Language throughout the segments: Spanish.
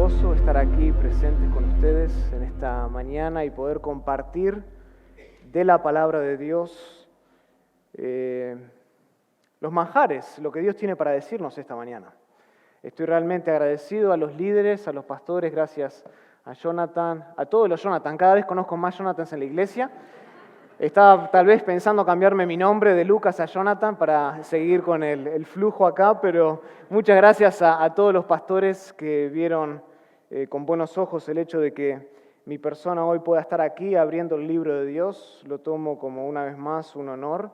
gozo estar aquí presentes con ustedes en esta mañana y poder compartir de la palabra de Dios los manjares, lo que Dios tiene para decirnos esta mañana. Estoy realmente agradecido a los líderes, a los pastores, gracias a Jonathan, a todos los Jonathan. Cada vez conozco más Jonathans en la iglesia. Estaba tal vez pensando cambiarme mi nombre de Lucas a Jonathan para seguir con el flujo acá, pero muchas gracias a todos los pastores que vieron con buenos ojos el hecho de que mi persona hoy pueda estar aquí abriendo el libro de Dios. Lo tomo como una vez más un honor.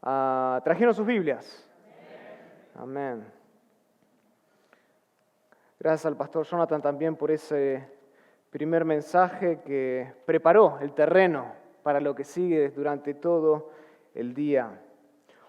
¿Trajeron sus Biblias? Amén. Gracias al pastor Jonathan también por ese primer mensaje que preparó el terreno para lo que sigue durante todo el día.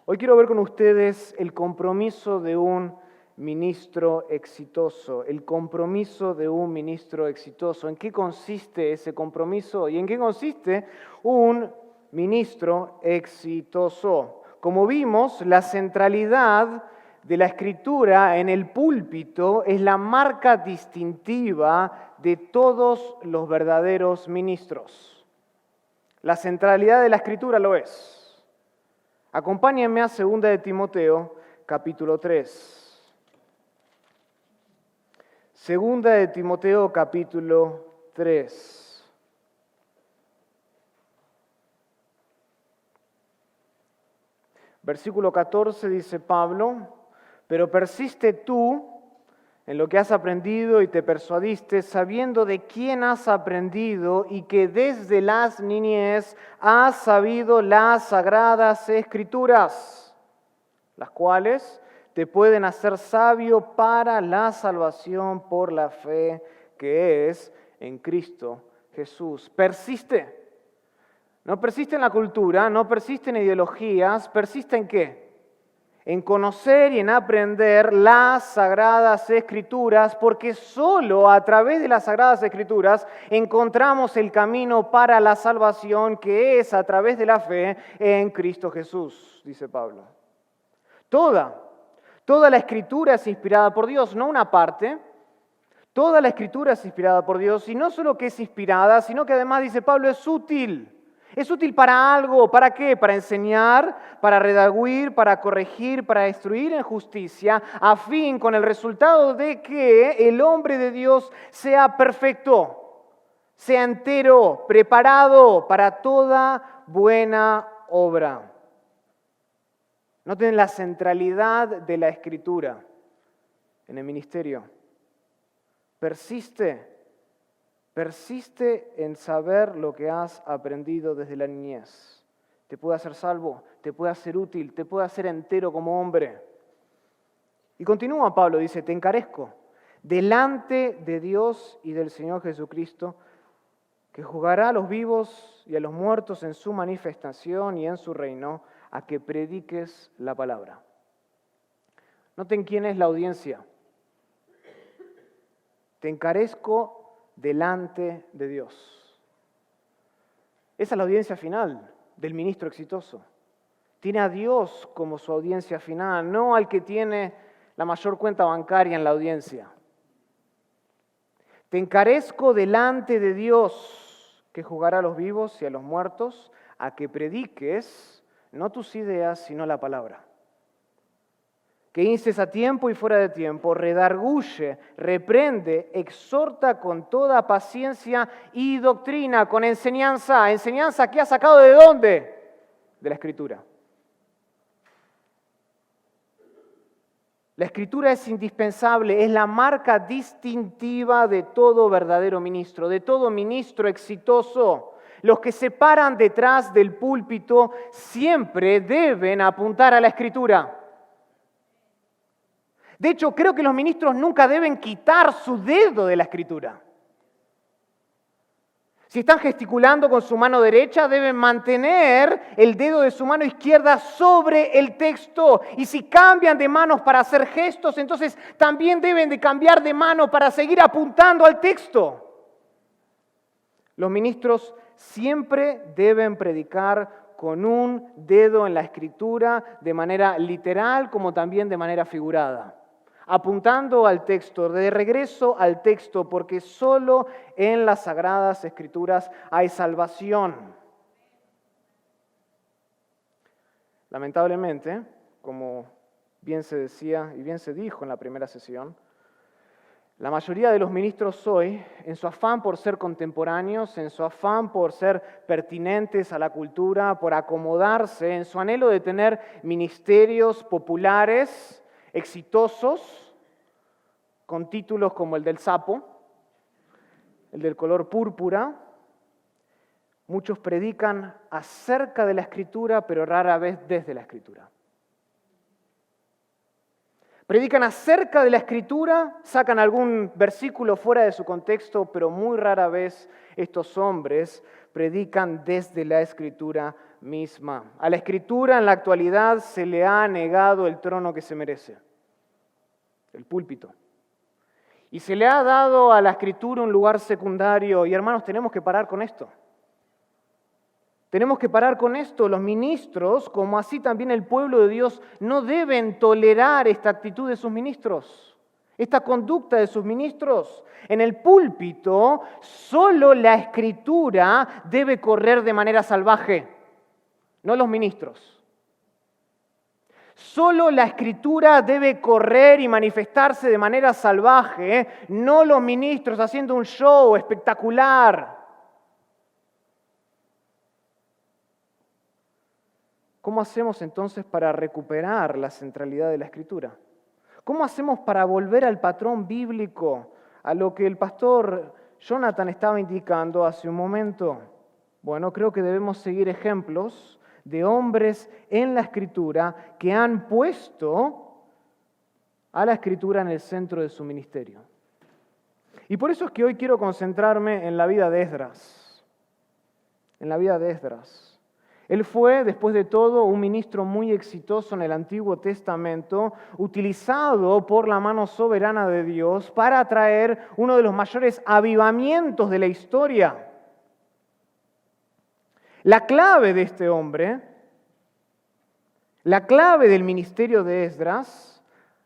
Hoy quiero ver con ustedes el compromiso de un ministro exitoso, el compromiso de un ministro exitoso. ¿En qué consiste ese compromiso y en qué consiste un ministro exitoso? Como vimos, la centralidad de la Escritura en el púlpito es la marca distintiva de todos los verdaderos ministros. La centralidad de la Escritura lo es. Acompáñenme a 2 de Timoteo, capítulo 3. 2 de Timoteo, capítulo 3. Versículo 14 dice Pablo: pero persiste tú en lo que has aprendido y te persuadiste, sabiendo de quién has aprendido y que desde las niñez has sabido las sagradas Escrituras, las cuales te pueden hacer sabio para la salvación por la fe que es en Cristo Jesús. Persiste. No persiste en la cultura, no persiste en ideologías, persiste ¿en qué? En conocer y en aprender las Sagradas Escrituras, porque solo a través de las Sagradas Escrituras encontramos el camino para la salvación que es a través de la fe en Cristo Jesús, dice Pablo. Toda la Escritura es inspirada por Dios, no una parte. Toda la Escritura es inspirada por Dios y no solo que es inspirada, sino que además, dice Pablo, es útil. Es útil para algo, ¿para qué? Para enseñar, para redarguir, para corregir, para instruir en justicia, a fin con el resultado de que el hombre de Dios sea perfecto, sea entero, preparado para toda buena obra. Noten la centralidad de la Escritura en el ministerio. Persiste en saber lo que has aprendido desde la niñez. Te puede hacer salvo, te puede hacer útil, te puede hacer entero como hombre. Y continúa Pablo, dice, te encarezco delante de Dios y del Señor Jesucristo, que juzgará a los vivos y a los muertos en su manifestación y en su reino, a que prediques la palabra. Noten quién es la audiencia. Te encarezco delante de Dios. Esa es la audiencia final del ministro exitoso. Tiene a Dios como su audiencia final, no al que tiene la mayor cuenta bancaria en la audiencia. Te encarezco delante de Dios, que juzgará a los vivos y a los muertos, a que prediques no tus ideas, sino la palabra. Que instes a tiempo y fuera de tiempo, redarguye, reprende, exhorta con toda paciencia y doctrina, con enseñanza. ¿Enseñanza que ha sacado de dónde? De la Escritura. La Escritura es indispensable, es la marca distintiva de todo verdadero ministro, de todo ministro exitoso. Los que se paran detrás del púlpito siempre deben apuntar a la Escritura. De hecho, creo que los ministros nunca deben quitar su dedo de la Escritura. Si están gesticulando con su mano derecha, deben mantener el dedo de su mano izquierda sobre el texto. Y si cambian de manos para hacer gestos, entonces también deben de cambiar de mano para seguir apuntando al texto. Los ministros siempre deben predicar con un dedo en la Escritura de manera literal como también de manera figurada. apuntando al texto, de regreso al texto, porque solo en las Sagradas Escrituras hay salvación. Lamentablemente, como bien se decía y bien se dijo en la primera sesión, la mayoría de los ministros hoy, en su afán por ser contemporáneos, en su afán por ser pertinentes a la cultura, por acomodarse, en su anhelo de tener ministerios populares, exitosos, con títulos como el del sapo, el del color púrpura, muchos predican acerca de la Escritura, pero rara vez desde la Escritura. Predican acerca de la Escritura, sacan algún versículo fuera de su contexto, pero muy rara vez estos hombres predican desde la Escritura misma. A la Escritura en la actualidad se le ha negado el trono que se merece, el púlpito. Y se le ha dado a la Escritura un lugar secundario. Y hermanos, tenemos que parar con esto. Tenemos que parar con esto. Los ministros, como así también el pueblo de Dios, no deben tolerar esta actitud de sus ministros, esta conducta de sus ministros. En el púlpito, solo la Escritura debe correr de manera salvaje, no los ministros. Solo la Escritura debe correr y manifestarse de manera salvaje, no los ministros haciendo un show espectacular. ¿Cómo hacemos entonces para recuperar la centralidad de la Escritura? ¿Cómo hacemos para volver al patrón bíblico, a lo que el pastor Jonathan estaba indicando hace un momento? Bueno, creo que debemos seguir ejemplos de hombres en la Escritura que han puesto a la Escritura en el centro de su ministerio. Y por eso es que hoy quiero concentrarme en la vida de Esdras. En la vida de Esdras. Él fue, después de todo, un ministro muy exitoso en el Antiguo Testamento, utilizado por la mano soberana de Dios para traer uno de los mayores avivamientos de la historia. La clave de este hombre, la clave del ministerio de Esdras,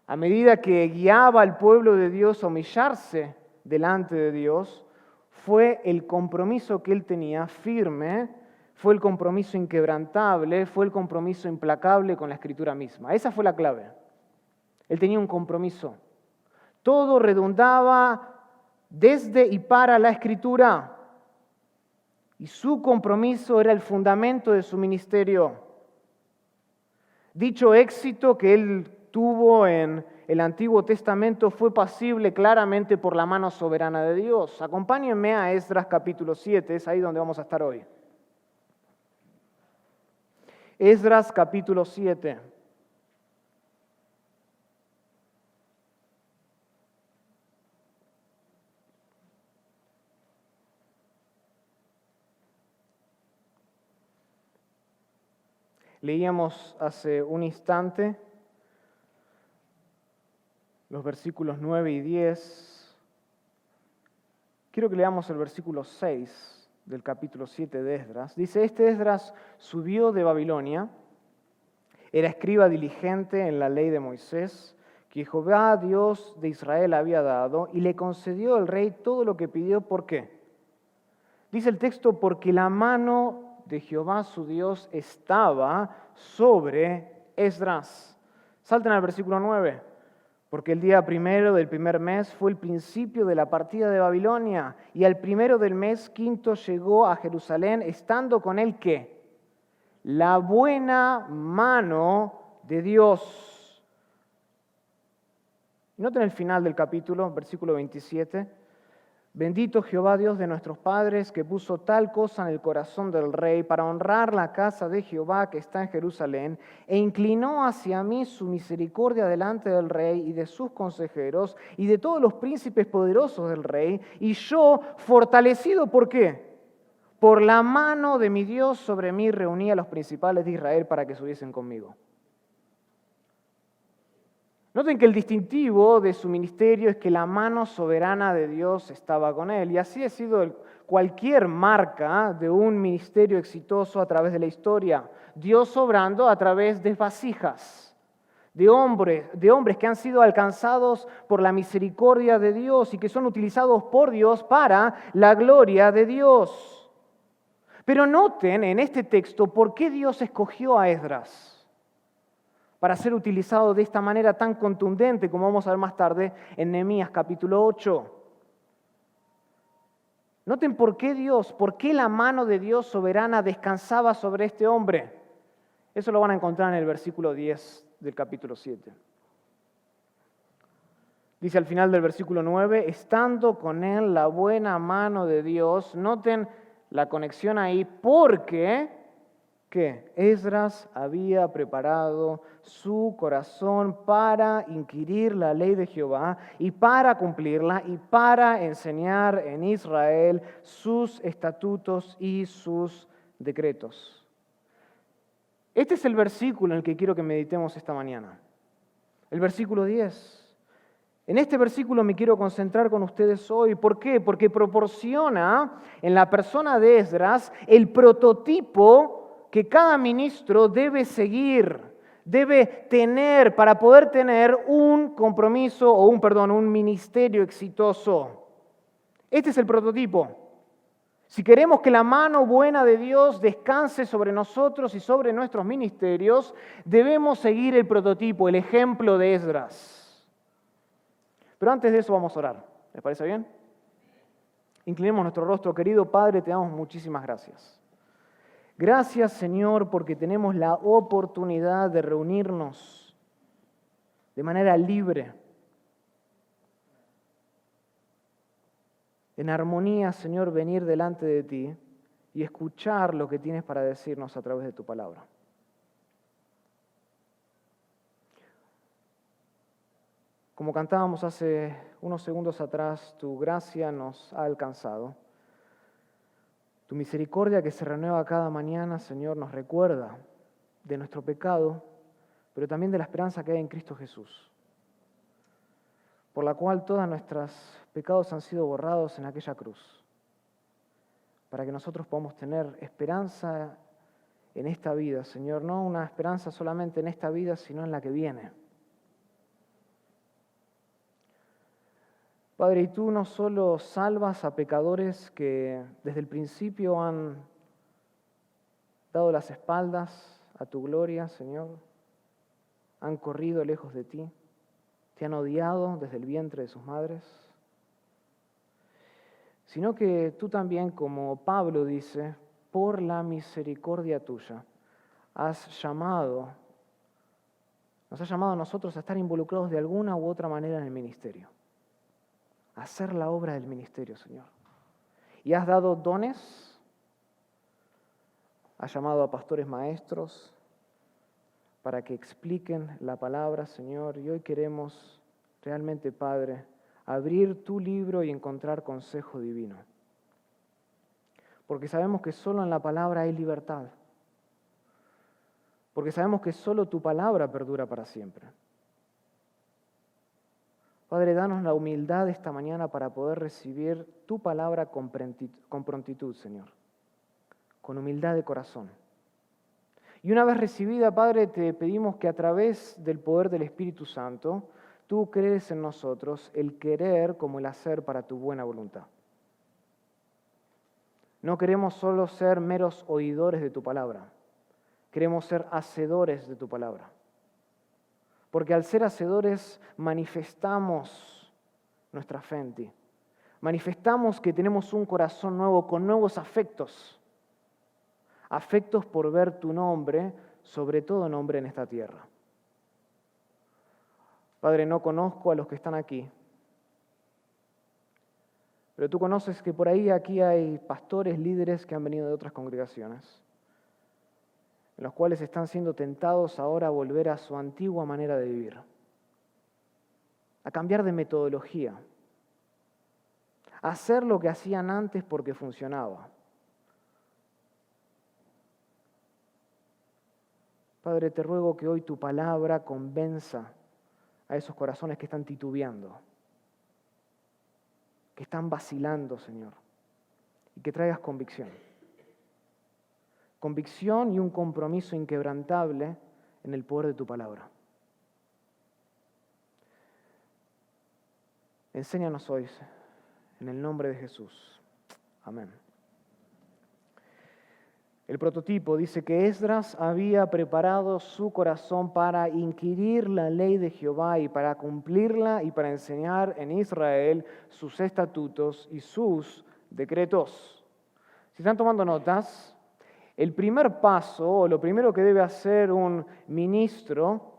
a medida que guiaba al pueblo de Dios a humillarse delante de Dios, fue el compromiso que él tenía firme, fue el compromiso inquebrantable, fue el compromiso implacable con la Escritura misma. Esa fue la clave. Él tenía un compromiso. Todo redundaba desde y para la Escritura. Y su compromiso era el fundamento de su ministerio. Dicho éxito que él tuvo en el Antiguo Testamento fue pasible claramente por la mano soberana de Dios. Acompáñenme a Esdras capítulo 7, es ahí donde vamos a estar hoy. Esdras capítulo 7. Leíamos hace un instante los versículos 9 y 10. Quiero que leamos el versículo 6 del capítulo 7 de Esdras. Dice, Esdras subió de Babilonia, era escriba diligente en la ley de Moisés, que Jehová, Dios de Israel, había dado, y le concedió el rey todo lo que pidió. ¿Por qué? Dice el texto, porque la mano de Jehová su Dios estaba sobre Esdras. Salten al versículo 9. Porque el día primero del primer mes fue el principio de la partida de Babilonia, y al primero del mes quinto llegó a Jerusalén, estando con él ¿qué? La buena mano de Dios. Noten el final del capítulo, versículo 27. Bendito Jehová Dios de nuestros padres, que puso tal cosa en el corazón del rey para honrar la casa de Jehová que está en Jerusalén, e inclinó hacia mí su misericordia delante del rey y de sus consejeros y de todos los príncipes poderosos del rey, y yo, fortalecido, ¿por qué? Por la mano de mi Dios sobre mí, reuní a los principales de Israel para que subiesen conmigo. Noten que el distintivo de su ministerio es que la mano soberana de Dios estaba con él. Y así ha sido cualquier marca de un ministerio exitoso a través de la historia. Dios obrando a través de vasijas. de hombres que han sido alcanzados por la misericordia de Dios y que son utilizados por Dios para la gloria de Dios. Pero noten en este texto por qué Dios escogió a Esdras para ser utilizado de esta manera tan contundente, como vamos a ver más tarde en Nehemías capítulo 8. Noten por qué la mano de Dios soberana descansaba sobre este hombre. Eso lo van a encontrar en el versículo 10 del capítulo 7. Dice al final del versículo 9, estando con él la buena mano de Dios. Noten la conexión ahí, porque que Esdras había preparado su corazón para inquirir la ley de Jehová y para cumplirla y para enseñar en Israel sus estatutos y sus decretos. Este es el versículo en el que quiero que meditemos esta mañana. El versículo 10. En este versículo me quiero concentrar con ustedes hoy. ¿Por qué? Porque proporciona en la persona de Esdras el prototipo que cada ministro debe seguir, debe tener para poder tener un compromiso o un ministerio exitoso. Este es el prototipo. Si queremos que la mano buena de Dios descanse sobre nosotros y sobre nuestros ministerios, debemos seguir el prototipo, el ejemplo de Esdras. Pero antes de eso vamos a orar. ¿Les parece bien? Inclinemos nuestro rostro. Querido Padre, te damos muchísimas gracias. Gracias, Señor, porque tenemos la oportunidad de reunirnos de manera libre, en armonía, Señor, venir delante de ti y escuchar lo que tienes para decirnos a través de tu palabra. Como cantábamos hace unos segundos atrás, tu gracia nos ha alcanzado. Tu misericordia que se renueva cada mañana, Señor, nos recuerda de nuestro pecado, pero también de la esperanza que hay en Cristo Jesús, por la cual todos nuestros pecados han sido borrados en aquella cruz, para que nosotros podamos tener esperanza en esta vida, Señor, no una esperanza solamente en esta vida, sino en la que viene. Padre, y tú no solo salvas a pecadores que desde el principio han dado las espaldas a tu gloria, Señor, han corrido lejos de ti, te han odiado desde el vientre de sus madres, sino que tú también, como Pablo dice, por la misericordia tuya, nos has llamado a nosotros a estar involucrados de alguna u otra manera en el ministerio. Hacer la obra del ministerio, Señor. Y has dado dones, has llamado a pastores maestros para que expliquen la palabra, Señor, y hoy queremos realmente, Padre, abrir tu libro y encontrar consejo divino. Porque sabemos que solo en la palabra hay libertad. Porque sabemos que solo tu palabra perdura para siempre. Padre, danos la humildad esta mañana para poder recibir tu palabra con prontitud, Señor, con humildad de corazón. Y una vez recibida, Padre, te pedimos que a través del poder del Espíritu Santo, tú crees en nosotros el querer como el hacer para tu buena voluntad. No queremos solo ser meros oidores de tu palabra, queremos ser hacedores de tu palabra. Porque al ser hacedores manifestamos nuestra fe en ti. Manifestamos que tenemos un corazón nuevo con nuevos afectos. Afectos por ver tu nombre, sobre todo nombre en esta tierra. Padre, no conozco a los que están aquí. Pero tú conoces que por ahí aquí hay pastores, líderes que han venido de otras congregaciones, en los cuales están siendo tentados ahora a volver a su antigua manera de vivir, a cambiar de metodología, a hacer lo que hacían antes porque funcionaba. Padre, te ruego que hoy tu palabra convenza a esos corazones que están titubeando, que están vacilando, Señor, y que traigas convicción. Convicción y un compromiso inquebrantable en el poder de tu palabra. Enséñanos hoy, en el nombre de Jesús. Amén. El prototipo dice que Esdras había preparado su corazón para inquirir la ley de Jehová y para cumplirla y para enseñar en Israel sus estatutos y sus decretos. Si están tomando notas, el primer paso, o lo primero que debe hacer un ministro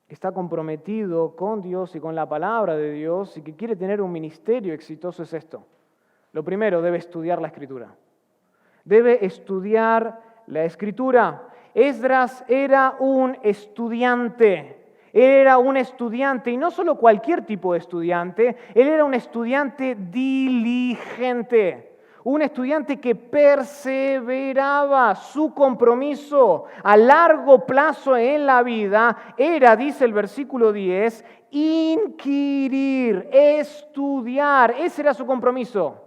que está comprometido con Dios y con la palabra de Dios y que quiere tener un ministerio exitoso es esto. Lo primero, debe estudiar la Escritura. Debe estudiar la Escritura. Esdras era un estudiante. Él era un estudiante, y no solo cualquier tipo de estudiante, él era un estudiante diligente. Un estudiante que perseveraba. Su compromiso a largo plazo en la vida era, dice el versículo 10, inquirir, estudiar. Ese era su compromiso.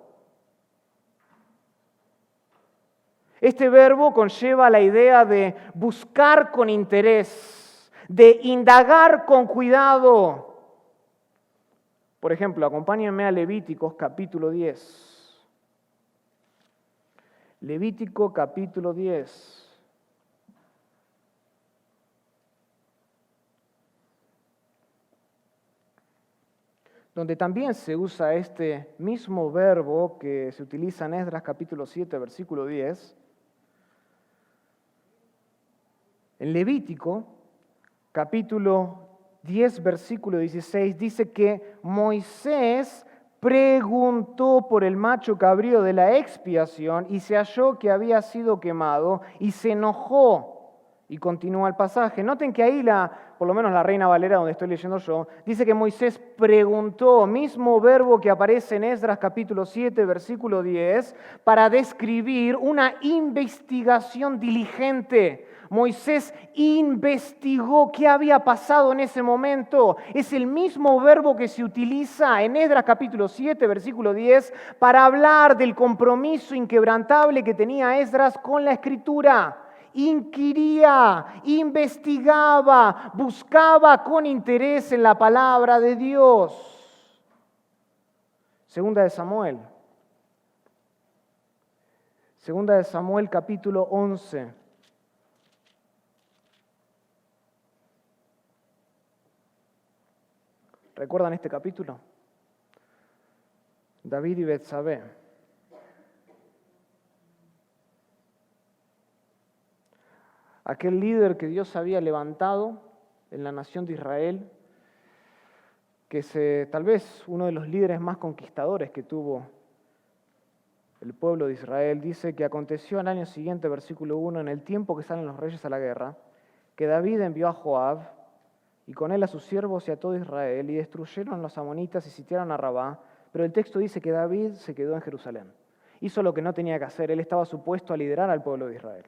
Este verbo conlleva la idea de buscar con interés, de indagar con cuidado. Por ejemplo, acompáñenme a Levíticos capítulo 10. Levítico capítulo 10. Donde también se usa este mismo verbo que se utiliza en Esdras capítulo 7, versículo 10. En Levítico, capítulo 10, versículo 16, dice que Moisés preguntó por el macho cabrío de la expiación y se halló que había sido quemado y se enojó. Y continúa el pasaje. Noten que ahí, por lo menos la Reina Valera, donde estoy leyendo yo, dice que Moisés preguntó, mismo verbo que aparece en Esdras capítulo 7, versículo 10, para describir una investigación diligente. Moisés investigó qué había pasado en ese momento. Es el mismo verbo que se utiliza en Esdras capítulo 7, versículo 10, para hablar del compromiso inquebrantable que tenía Esdras con la Escritura. Inquiría, investigaba, buscaba con interés en la palabra de Dios. Segunda de Samuel. Segunda de Samuel capítulo 11. ¿Recuerdan este capítulo? David y Betsabé. Aquel líder que Dios había levantado en la nación de Israel, que es tal vez uno de los líderes más conquistadores que tuvo el pueblo de Israel, dice que aconteció al año siguiente, versículo 1, en el tiempo que salen los reyes a la guerra, que David envió a Joab y con él a sus siervos y a todo Israel, y destruyeron a los amonitas y sitiaron a Rabá, pero el texto dice que David se quedó en Jerusalén. Hizo lo que no tenía que hacer, él estaba supuesto a liderar al pueblo de Israel.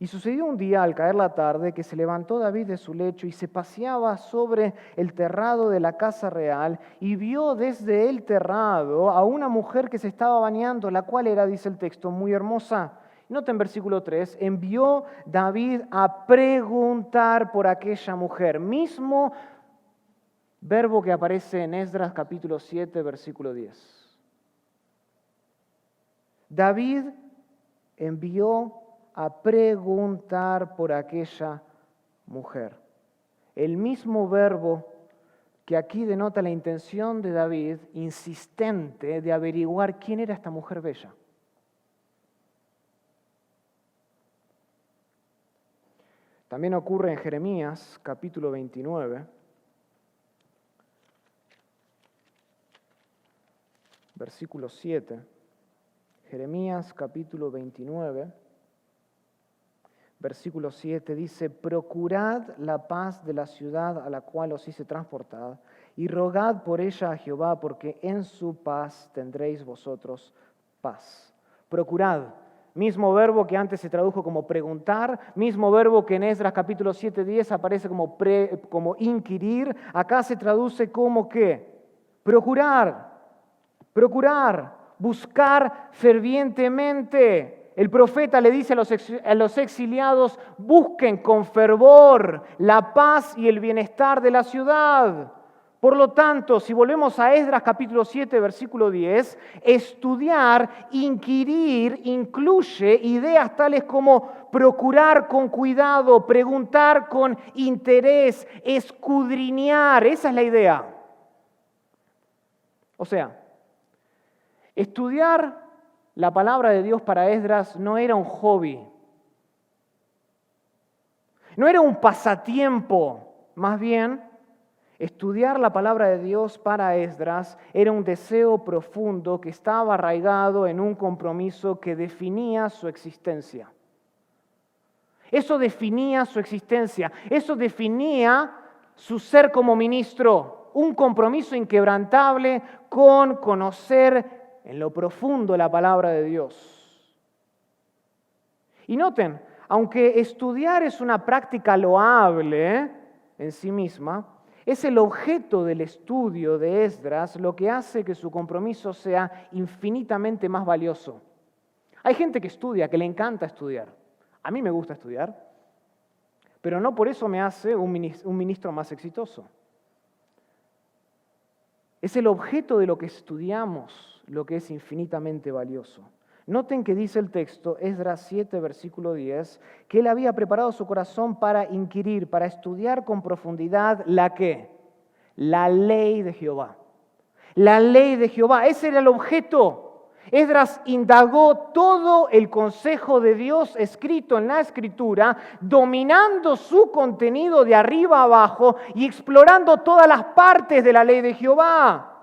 Y sucedió un día, al caer la tarde, que se levantó David de su lecho y se paseaba sobre el terrado de la casa real y vio desde el terrado a una mujer que se estaba bañando, la cual era, dice el texto, muy hermosa. Noten versículo 3, envió David a preguntar por aquella mujer. Mismo verbo que aparece en Esdras capítulo 7, versículo 10. David envió a preguntar por aquella mujer. El mismo verbo que aquí denota la intención de David, insistente, de averiguar quién era esta mujer bella. También ocurre en Jeremías, capítulo 29, versículo 7. Jeremías, capítulo 29, versículo 7 dice, procurad la paz de la ciudad a la cual os hice transportar, y rogad por ella a Jehová, porque en su paz tendréis vosotros paz. Procurad, mismo verbo que antes se tradujo como preguntar, mismo verbo que en Esdras capítulo 7:10 aparece como inquirir, acá se traduce como ¿qué? Procurar, buscar fervientemente. El profeta le dice a los exiliados, busquen con fervor la paz y el bienestar de la ciudad. Por lo tanto, si volvemos a Esdras capítulo 7, versículo 10, estudiar, inquirir, incluye ideas tales como procurar con cuidado, preguntar con interés, escudriñar. Esa es la idea. O sea, estudiar la palabra de Dios para Esdras no era un hobby, no era un pasatiempo, más bien, estudiar la palabra de Dios para Esdras era un deseo profundo que estaba arraigado en un compromiso que definía su existencia. Eso definía su existencia, eso definía su ser como ministro, un compromiso inquebrantable con conocer en lo profundo la palabra de Dios. Y noten, aunque estudiar es una práctica loable en sí misma, es el objeto del estudio de Esdras lo que hace que su compromiso sea infinitamente más valioso. Hay gente que estudia, que le encanta estudiar. A mí me gusta estudiar, pero no por eso me hace un ministro más exitoso. Es el objeto de lo que estudiamos lo que es infinitamente valioso. Noten que dice el texto, Esdras 7, versículo 10, que él había preparado su corazón para inquirir, para estudiar con profundidad ¿la qué? La ley de Jehová. La ley de Jehová, ese era el objeto. Esdras indagó todo el consejo de Dios escrito en la Escritura, dominando su contenido de arriba a abajo y explorando todas las partes de la ley de Jehová.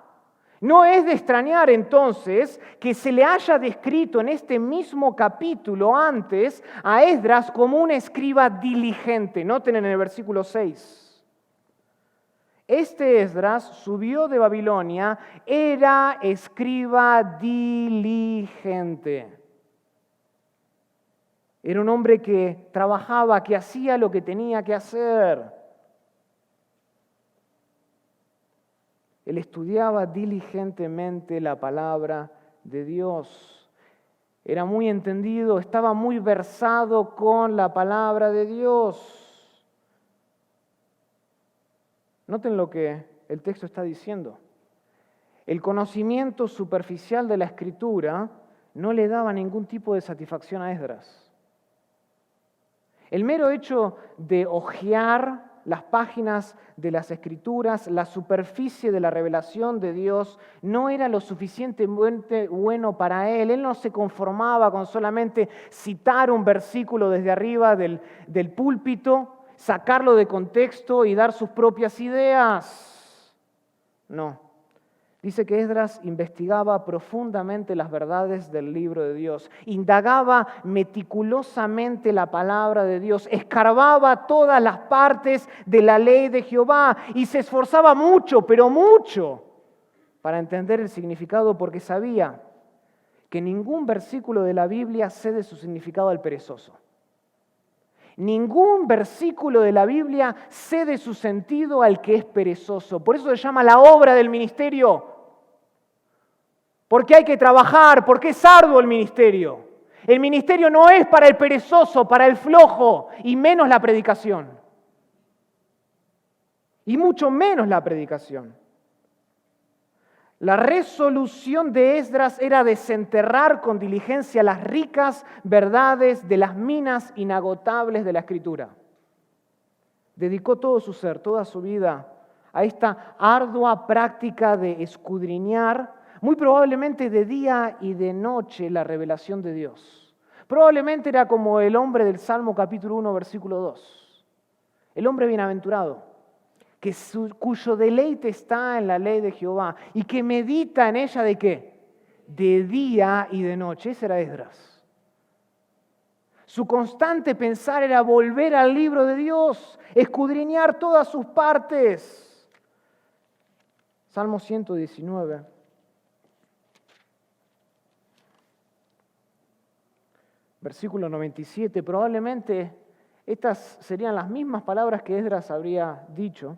No es de extrañar entonces que se le haya descrito en este mismo capítulo antes a Esdras como un escriba diligente. Noten en el versículo 6. Este Esdras subió de Babilonia, era escriba diligente. Era un hombre que trabajaba, que hacía lo que tenía que hacer. Él estudiaba diligentemente la palabra de Dios. Era muy entendido, estaba muy versado con la palabra de Dios. Noten lo que el texto está diciendo. El conocimiento superficial de la Escritura no le daba ningún tipo de satisfacción a Esdras. El mero hecho de hojear las páginas de las Escrituras, la superficie de la revelación de Dios, no era lo suficientemente bueno para él. Él no se conformaba con solamente citar un versículo desde arriba del púlpito, sacarlo de contexto y dar sus propias ideas. No. Dice que Esdras investigaba profundamente las verdades del libro de Dios, indagaba meticulosamente la palabra de Dios, escarbaba todas las partes de la ley de Jehová y se esforzaba mucho, pero mucho, para entender el significado, porque sabía que ningún versículo de la Biblia cede su significado al perezoso. Ningún versículo de la Biblia cede su sentido al que es perezoso. Por eso se llama la obra del ministerio. Porque hay que trabajar, porque es arduo el ministerio. El ministerio no es para el perezoso, para el flojo, y menos la predicación. Y mucho menos la predicación. La resolución de Esdras era desenterrar con diligencia las ricas verdades de las minas inagotables de la Escritura. Dedicó todo su ser, toda su vida a esta ardua práctica de escudriñar, muy probablemente de día y de noche, la revelación de Dios. Probablemente era como el hombre del Salmo capítulo 1, versículo 2. El hombre bienaventurado, cuyo deleite está en la ley de Jehová y que medita en ella ¿de qué? De día y de noche. Ese era Esdras. Su constante pensar era volver al libro de Dios, escudriñar todas sus partes. Salmo 119. Versículo 97, probablemente estas serían las mismas palabras que Esdras habría dicho.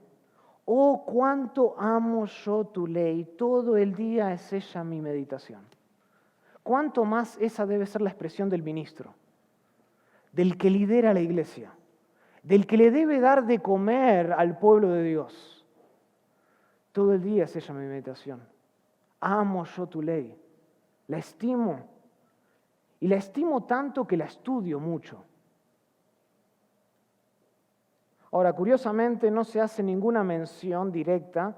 Oh, cuánto amo yo tu ley, todo el día es ella mi meditación. Cuánto más esa debe ser la expresión del ministro, del que lidera la iglesia, del que le debe dar de comer al pueblo de Dios. Todo el día es ella mi meditación. Amo yo tu ley. La estimo. Y la estimo tanto que la estudio mucho. Ahora, curiosamente, no se hace ninguna mención directa,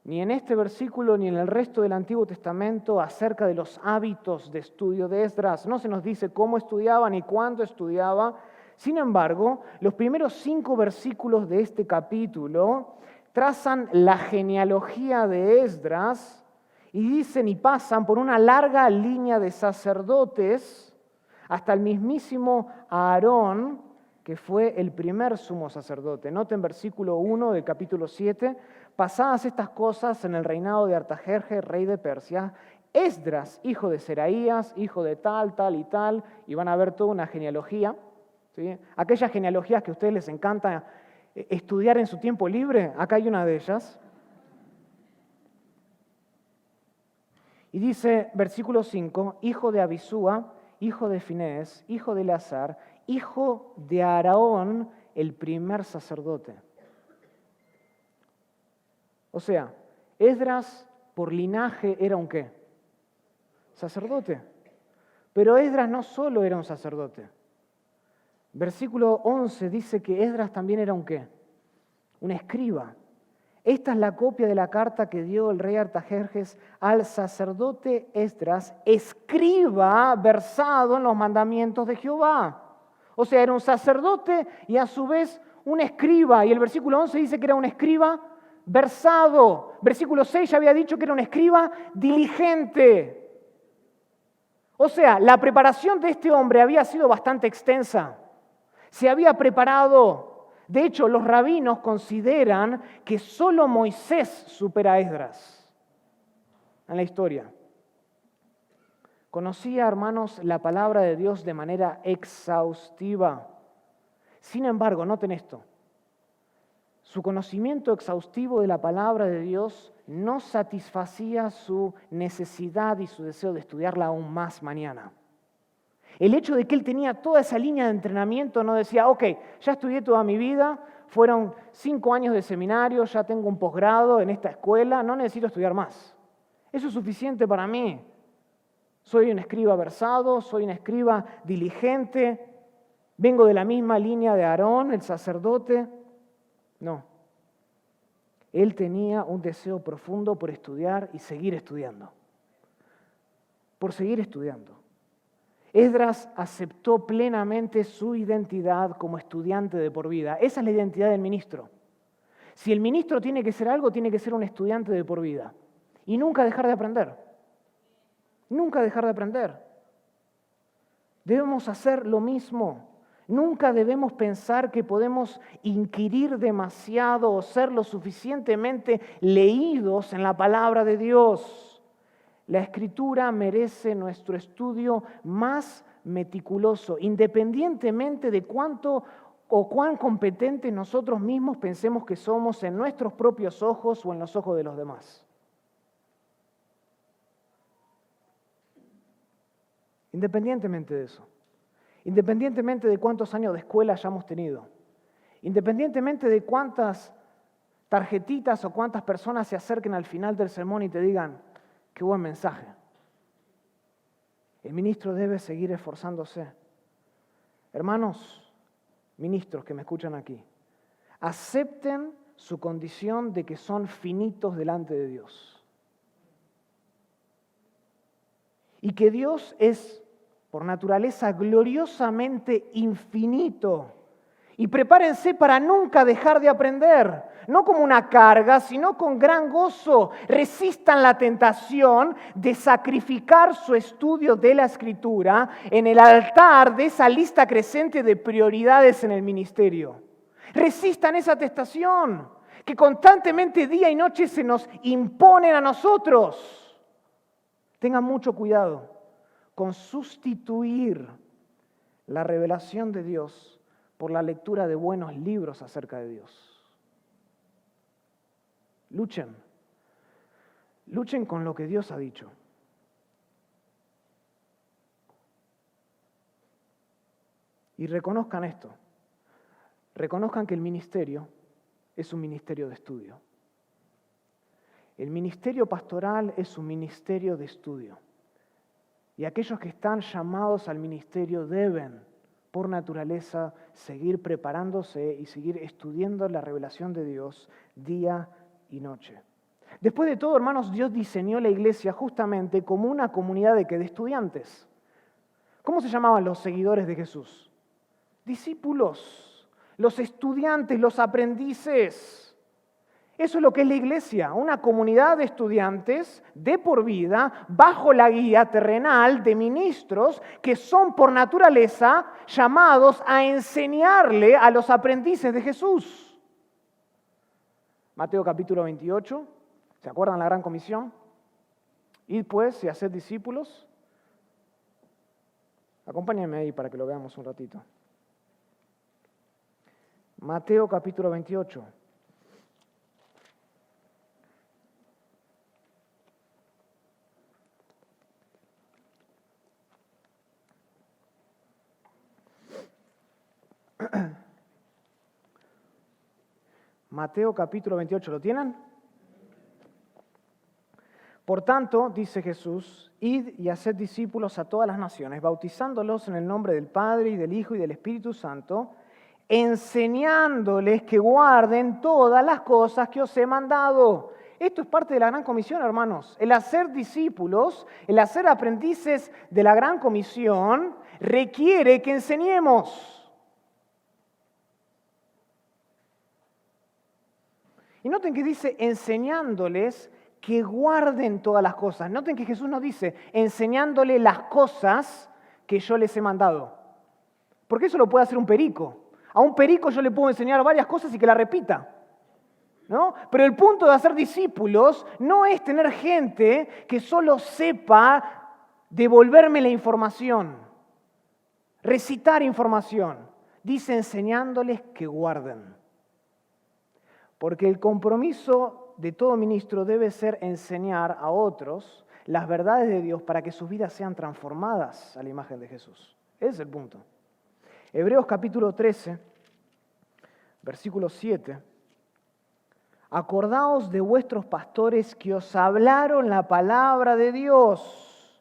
ni en este versículo ni en el resto del Antiguo Testamento, acerca de los hábitos de estudio de Esdras. No se nos dice cómo estudiaba ni cuándo estudiaba. Sin embargo, los primeros 5 versículos de este capítulo trazan la genealogía de Esdras y dicen y pasan por una larga línea de sacerdotes hasta el mismísimo Aarón, que fue el primer sumo sacerdote. Noten versículo 1 del capítulo 7, pasadas estas cosas en el reinado de Artajerjes, rey de Persia, Esdras, hijo de Seraías, hijo de tal, tal y tal, y van a ver toda una genealogía, ¿sí? Aquellas genealogías que a ustedes les encanta estudiar en su tiempo libre, acá hay una de ellas. Y dice, versículo 5, hijo de Abisúa, hijo de Finés, hijo de Eleazar, hijo de Aarón, el primer sacerdote. O sea, Esdras por linaje era un ¿qué? Sacerdote. Pero Esdras no solo era un sacerdote. Versículo 11 dice que Esdras también era un ¿qué? Un escriba. Esta es la copia de la carta que dio el rey Artajerjes al sacerdote Esdras, escriba versado en los mandamientos de Jehová. O sea, era un sacerdote y a su vez un escriba. Y el versículo 11 dice que era un escriba versado. Versículo 6 ya había dicho que era un escriba diligente. O sea, la preparación de este hombre había sido bastante extensa. Se había preparado. De hecho, los rabinos consideran que solo Moisés supera a Esdras en la historia. Conocía, hermanos, la palabra de Dios de manera exhaustiva. Sin embargo, noten esto. Su conocimiento exhaustivo de la palabra de Dios no satisfacía su necesidad y su deseo de estudiarla aún más mañana. El hecho de que él tenía toda esa línea de entrenamiento no decía, ok, ya estudié toda mi vida, fueron 5 años de seminario, ya tengo un posgrado en esta escuela, no necesito estudiar más. Eso es suficiente para mí. Soy un escriba versado, soy un escriba diligente, vengo de la misma línea de Aarón, el sacerdote. No. Él tenía un deseo profundo por estudiar y seguir estudiando. Por seguir estudiando. Esdras aceptó plenamente su identidad como estudiante de por vida. Esa es la identidad del ministro. Si el ministro tiene que ser algo, tiene que ser un estudiante de por vida. Y nunca dejar de aprender. Nunca dejar de aprender. Debemos hacer lo mismo. Nunca debemos pensar que podemos inquirir demasiado o ser lo suficientemente leídos en la palabra de Dios. La Escritura merece nuestro estudio más meticuloso, independientemente de cuánto o cuán competentes nosotros mismos pensemos que somos en nuestros propios ojos o en los ojos de los demás. Independientemente de eso, independientemente de cuántos años de escuela hayamos tenido, independientemente de cuántas tarjetitas o cuántas personas se acerquen al final del sermón y te digan, qué buen mensaje. El ministro debe seguir esforzándose. Hermanos, ministros que me escuchan aquí, acepten su condición de que son finitos delante de Dios. Y que Dios es, por naturaleza, gloriosamente infinito. Y prepárense para nunca dejar de aprender, no como una carga, sino con gran gozo. Resistan la tentación de sacrificar su estudio de la Escritura en el altar de esa lista creciente de prioridades en el ministerio. Resistan esa tentación que constantemente día y noche se nos imponen a nosotros. Tengan mucho cuidado con sustituir la revelación de Dios por la lectura de buenos libros acerca de Dios. Luchen con lo que Dios ha dicho. Y reconozcan esto, reconozcan que el ministerio es un ministerio de estudio. El ministerio pastoral es un ministerio de estudio. Y aquellos que están llamados al ministerio deben, por naturaleza, seguir preparándose y seguir estudiando la revelación de Dios día y noche. Después de todo, hermanos, Dios diseñó la iglesia justamente como una comunidad de estudiantes. ¿Cómo se llamaban los seguidores de Jesús? Discípulos, los estudiantes, los aprendices. Eso es lo que es la iglesia, una comunidad de estudiantes de por vida bajo la guía terrenal de ministros que son por naturaleza llamados a enseñarle a los aprendices de Jesús. Mateo capítulo 28, ¿se acuerdan la gran comisión? Id pues y haced discípulos. Acompáñenme ahí para que lo veamos un ratito. Mateo capítulo 28. Mateo capítulo 28, ¿lo tienen? Por tanto, dice Jesús, id y haced discípulos a todas las naciones, bautizándolos en el nombre del Padre y del Hijo y del Espíritu Santo, enseñándoles que guarden todas las cosas que os he mandado. Esto es parte de la gran comisión, hermanos. El hacer discípulos, el hacer aprendices de la gran comisión, requiere que enseñemos. Y noten que dice enseñándoles que guarden todas las cosas. Noten que Jesús no dice enseñándoles las cosas que yo les he mandado. Porque eso lo puede hacer un perico. A un perico yo le puedo enseñar varias cosas y que la repita, ¿no? Pero el punto de hacer discípulos no es tener gente que solo sepa devolverme la información, recitar información. Dice enseñándoles que guarden. Porque el compromiso de todo ministro debe ser enseñar a otros las verdades de Dios para que sus vidas sean transformadas a la imagen de Jesús. Ese es el punto. Hebreos capítulo 13, versículo 7. Acordaos de vuestros pastores que os hablaron la palabra de Dios.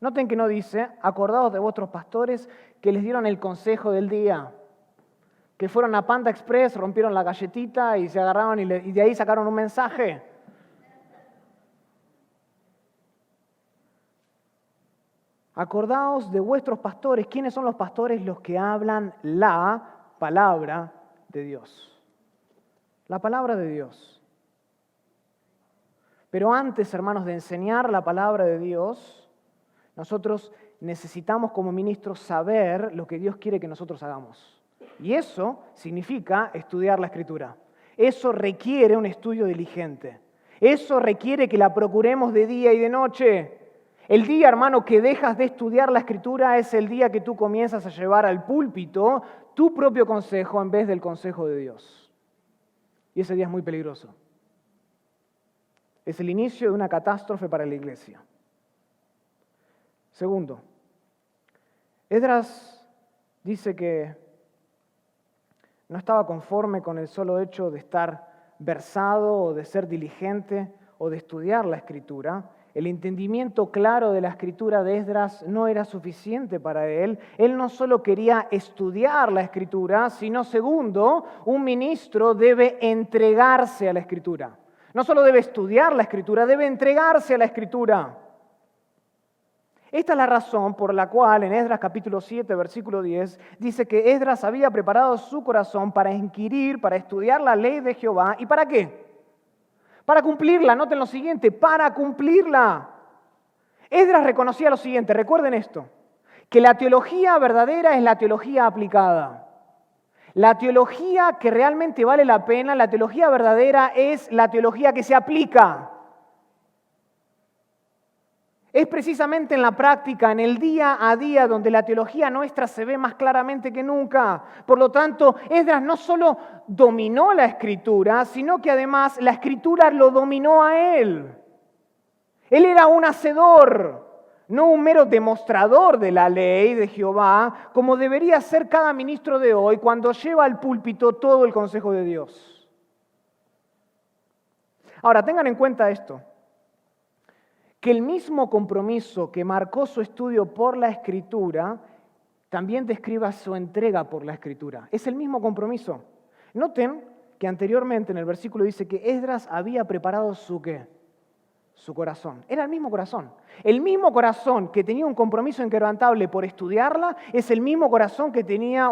Noten que no dice, acordaos de vuestros pastores que les dieron el consejo del día, que fueron a Panda Express, rompieron la galletita y se agarraron y de ahí sacaron un mensaje. Acordaos de vuestros pastores. ¿Quiénes son los pastores? Los que hablan la palabra de Dios. La palabra de Dios. Pero antes, hermanos, de enseñar la palabra de Dios, nosotros necesitamos como ministros saber lo que Dios quiere que nosotros hagamos. Y eso significa estudiar la Escritura. Eso requiere un estudio diligente. Eso requiere que la procuremos de día y de noche. El día, hermano, que dejas de estudiar la Escritura es el día que tú comienzas a llevar al púlpito tu propio consejo en vez del consejo de Dios. Y ese día es muy peligroso. Es el inicio de una catástrofe para la iglesia. Segundo, Esdras dice que no estaba conforme con el solo hecho de estar versado o de ser diligente o de estudiar la Escritura. El entendimiento claro de la Escritura de Esdras no era suficiente para él. Él no solo quería estudiar la Escritura, sino segundo, un ministro debe entregarse a la Escritura. No solo debe estudiar la Escritura, debe entregarse a la Escritura. Esta es la razón por la cual en Esdras capítulo 7, versículo 10, dice que Esdras había preparado su corazón para inquirir, para estudiar la ley de Jehová. ¿Y para qué? Para cumplirla. Noten lo siguiente, para cumplirla. Esdras reconocía lo siguiente, recuerden esto, que la teología verdadera es la teología aplicada. La teología que realmente vale la pena, la teología verdadera es la teología que se aplica. Es precisamente en la práctica, en el día a día, donde la teología nuestra se ve más claramente que nunca. Por lo tanto, Esdras no solo dominó la Escritura, sino que además la Escritura lo dominó a él. Él era un hacedor, no un mero demostrador de la ley de Jehová, como debería ser cada ministro de hoy cuando lleva al púlpito todo el consejo de Dios. Ahora, tengan en cuenta esto, que el mismo compromiso que marcó su estudio por la Escritura, también describa su entrega por la Escritura. Es el mismo compromiso. Noten que anteriormente en el versículo dice que Esdras había preparado su ¿qué? Su corazón. Era el mismo corazón. El mismo corazón que tenía un compromiso inquebrantable por estudiarla, es el mismo corazón que tenía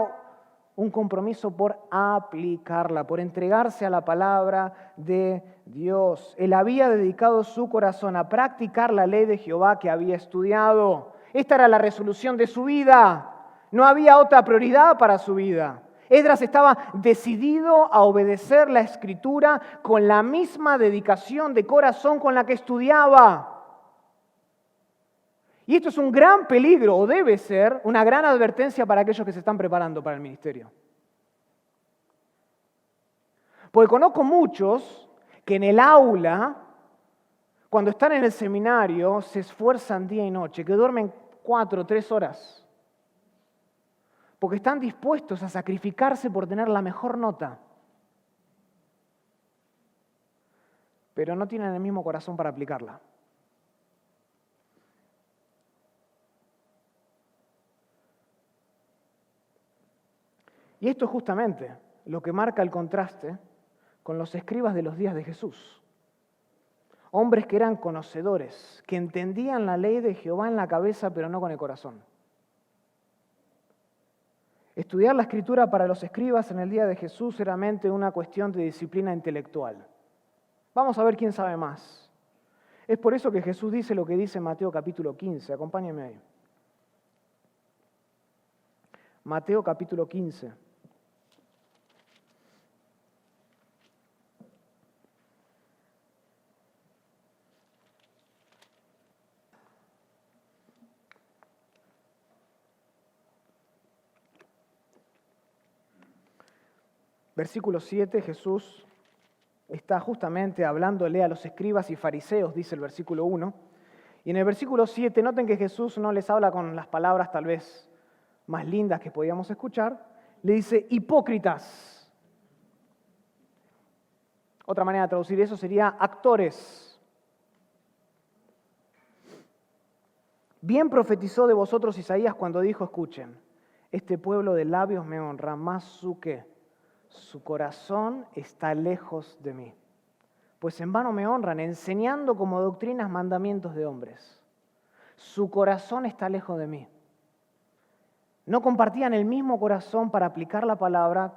un compromiso por aplicarla, por entregarse a la palabra de Dios. Él había dedicado su corazón a practicar la ley de Jehová que había estudiado. Esta era la resolución de su vida. No había otra prioridad para su vida. Esdras estaba decidido a obedecer la Escritura con la misma dedicación de corazón con la que estudiaba. Y esto es un gran peligro, o debe ser una gran advertencia para aquellos que se están preparando para el ministerio. Porque conozco muchos que en el aula, cuando están en el seminario, se esfuerzan día y noche, que duermen 4 o 3 horas. Porque están dispuestos a sacrificarse por tener la mejor nota. Pero no tienen el mismo corazón para aplicarla. Y esto es justamente lo que marca el contraste con los escribas de los días de Jesús. Hombres que eran conocedores, que entendían la ley de Jehová en la cabeza, pero no con el corazón. Estudiar la Escritura para los escribas en el día de Jesús era meramente una cuestión de disciplina intelectual. Vamos a ver quién sabe más. Es por eso que Jesús dice lo que dice en Mateo capítulo 15. Acompáñenme ahí. Mateo capítulo 15. Versículo 7, Jesús está justamente hablándole a los escribas y fariseos, dice el versículo 1. Y en el versículo 7, noten que Jesús no les habla con las palabras tal vez más lindas que podíamos escuchar. Le dice, hipócritas. Otra manera de traducir eso sería actores. Bien profetizó de vosotros Isaías cuando dijo, escuchen, este pueblo de labios me honra, más su que su corazón está lejos de mí. Pues en vano me honran, enseñando como doctrinas mandamientos de hombres. Su corazón está lejos de mí. No compartían el mismo corazón para aplicar la palabra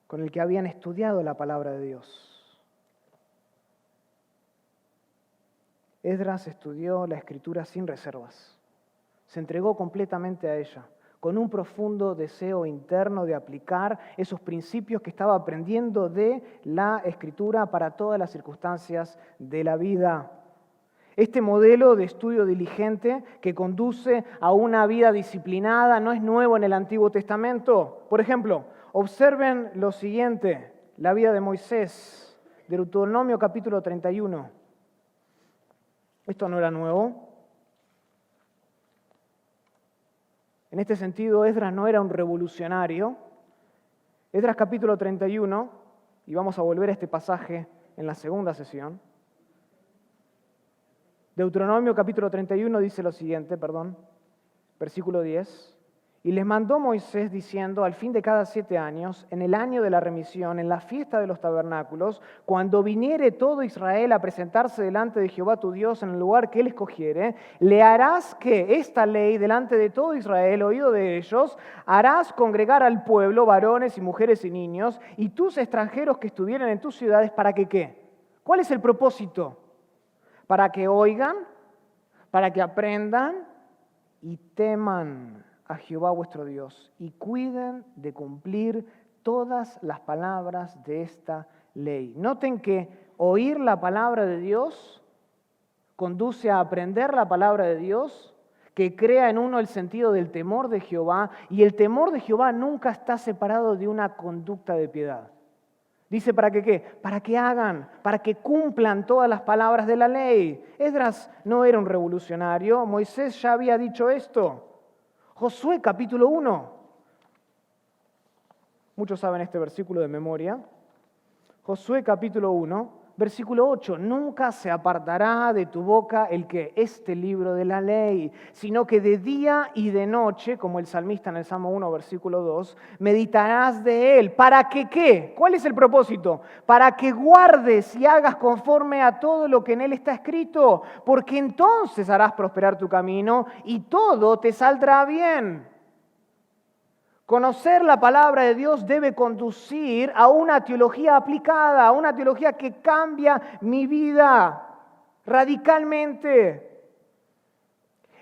con el que habían estudiado la palabra de Dios. Esdras estudió la Escritura sin reservas. Se entregó completamente a ella, con un profundo deseo interno de aplicar esos principios que estaba aprendiendo de la Escritura para todas las circunstancias de la vida. Este modelo de estudio diligente que conduce a una vida disciplinada no es nuevo en el Antiguo Testamento. Por ejemplo, observen lo siguiente, la vida de Moisés, Deuteronomio capítulo 31. Esto no era nuevo. En este sentido, Esdras no era un revolucionario. Esdras capítulo 31, y vamos a volver a este pasaje en la segunda sesión. Deuteronomio capítulo 31 dice lo siguiente, versículo 10. Y les mandó Moisés diciendo, al fin de cada 7 años, en el año de la remisión, en la fiesta de los tabernáculos, cuando viniere todo Israel a presentarse delante de Jehová tu Dios en el lugar que él escogiere, le harás que esta ley delante de todo Israel, oído de ellos, harás congregar al pueblo, varones y mujeres y niños, y tus extranjeros que estuvieran en tus ciudades, ¿para que qué? ¿Cuál es el propósito? Para que oigan, para que aprendan y teman a Jehová vuestro Dios y cuiden de cumplir todas las palabras de esta ley. Noten que oír la palabra de Dios conduce a aprender la palabra de Dios, que crea en uno el sentido del temor de Jehová, y el temor de Jehová nunca está separado de una conducta de piedad. Dice, ¿para que qué? Para que hagan, para que cumplan todas las palabras de la ley. Esdras no era un revolucionario, Moisés ya había dicho esto. Josué capítulo 1. Muchos saben este versículo de memoria. Josué capítulo 1, versículo 8, nunca se apartará de tu boca este libro de la ley, sino que de día y de noche, como el salmista en el Salmo 1, versículo 2, meditarás de él. ¿Para que qué? ¿Cuál es el propósito? Para que guardes y hagas conforme a todo lo que en él está escrito, porque entonces harás prosperar tu camino y todo te saldrá bien. Conocer la palabra de Dios debe conducir a una teología aplicada, a una teología que cambia mi vida radicalmente.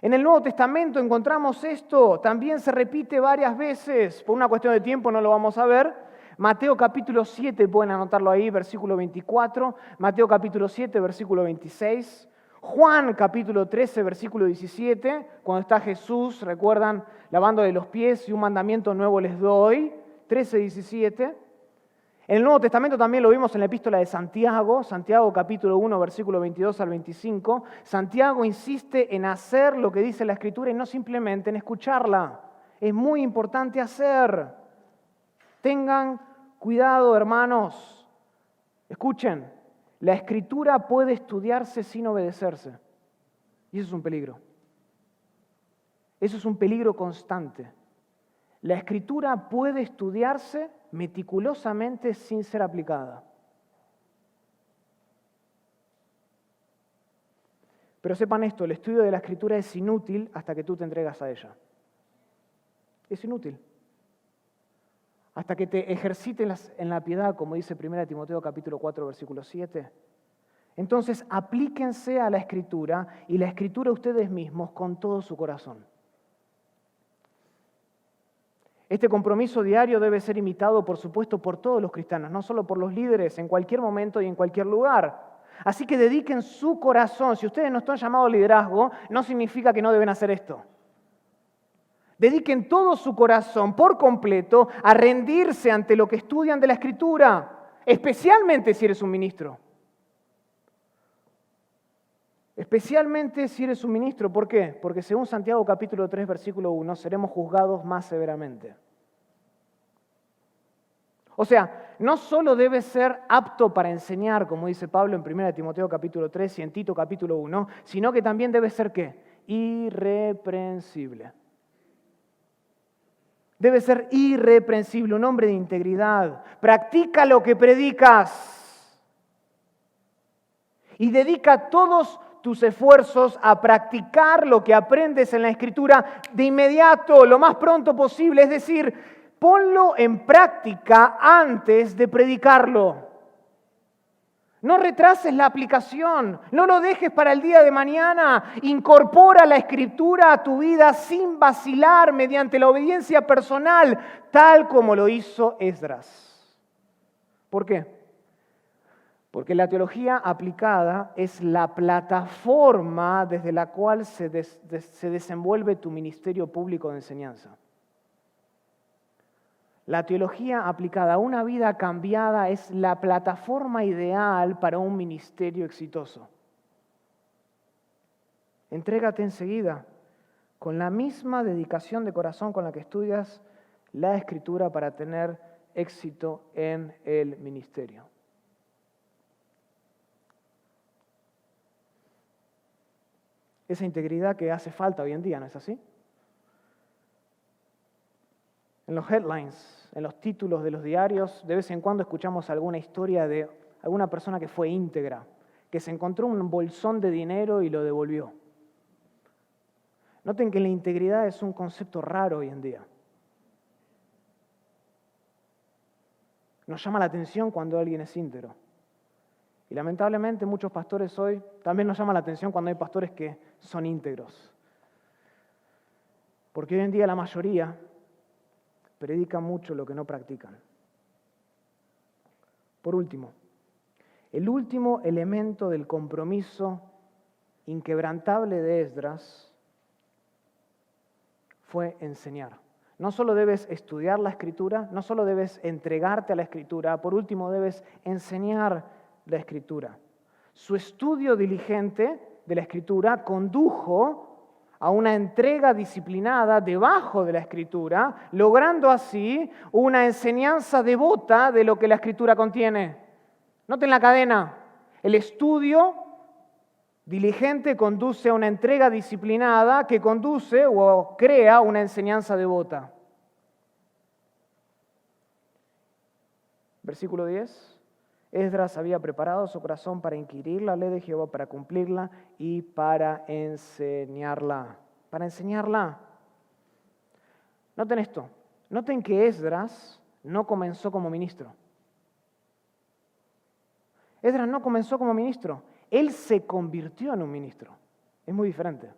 En el Nuevo Testamento encontramos esto, también se repite varias veces, por una cuestión de tiempo no lo vamos a ver. Mateo capítulo 7, pueden anotarlo ahí, versículo 24, Mateo capítulo 7, versículo 26. Juan capítulo 13, versículo 17, cuando está Jesús, recuerdan, lavándole los pies y un mandamiento nuevo les doy, 13, 17. En el Nuevo Testamento también lo vimos en la epístola de Santiago, Santiago capítulo 1, versículo 22 al 25. Santiago insiste en hacer lo que dice la Escritura y no simplemente en escucharla. Es muy importante hacer. Tengan cuidado, hermanos. Escuchen. La Escritura puede estudiarse sin obedecerse. Y eso es un peligro. Eso es un peligro constante. La Escritura puede estudiarse meticulosamente sin ser aplicada. Pero sepan esto, el estudio de la Escritura es inútil hasta que tú te entregas a ella. Es inútil. Hasta que te ejercites en la piedad, como dice 1 Timoteo capítulo 4, versículo 7. Entonces, aplíquense a la Escritura y la Escritura ustedes mismos con todo su corazón. Este compromiso diario debe ser imitado, por supuesto, por todos los cristianos, no solo por los líderes, en cualquier momento y en cualquier lugar. Así que dediquen su corazón. Si ustedes no están llamados a liderazgo, no significa que no deben hacer esto. Dediquen todo su corazón por completo a rendirse ante lo que estudian de la Escritura, especialmente si eres un ministro. Especialmente si eres un ministro. ¿Por qué? Porque según Santiago capítulo 3, versículo 1, seremos juzgados más severamente. O sea, no solo debes ser apto para enseñar, como dice Pablo en 1 Timoteo capítulo 3 y en Tito capítulo 1, sino que también debes ser ¿qué? Irreprensible. Debe ser irreprensible, un hombre de integridad. Practica lo que predicas. Y dedica todos tus esfuerzos a practicar lo que aprendes en la Escritura de inmediato, lo más pronto posible. Es decir, ponlo en práctica antes de predicarlo. No retrases la aplicación, no lo dejes para el día de mañana. Incorpora la Escritura a tu vida sin vacilar mediante la obediencia personal, tal como lo hizo Esdras. ¿Por qué? Porque la teología aplicada es la plataforma desde la cual se desenvuelve tu ministerio público de enseñanza. La teología aplicada a una vida cambiada es la plataforma ideal para un ministerio exitoso. Entrégate enseguida con la misma dedicación de corazón con la que estudias la Escritura para tener éxito en el ministerio. Esa integridad que hace falta hoy en día, ¿no es así? En los headlines, en los títulos de los diarios, de vez en cuando escuchamos alguna historia de alguna persona que fue íntegra, que se encontró un bolsón de dinero y lo devolvió. Noten que la integridad es un concepto raro hoy en día. Nos llama la atención cuando alguien es íntegro. Y lamentablemente muchos pastores hoy también nos llama la atención cuando hay pastores que son íntegros. Porque hoy en día la mayoría predican mucho lo que no practican. Por último, el último elemento del compromiso inquebrantable de Esdras fue enseñar. No solo debes estudiar la Escritura, no solo debes entregarte a la Escritura, por último debes enseñar la Escritura. Su estudio diligente de la Escritura condujo a una entrega disciplinada debajo de la Escritura, logrando así una enseñanza devota de lo que la Escritura contiene. Noten la cadena. El estudio diligente conduce a una entrega disciplinada que conduce o crea una enseñanza devota. Versículo 10. Esdras había preparado su corazón para inquirir la ley de Jehová, para cumplirla y para enseñarla. Para enseñarla. Noten esto. Noten que Esdras no comenzó como ministro. Esdras no comenzó como ministro. Él se convirtió en un ministro. Es muy diferente.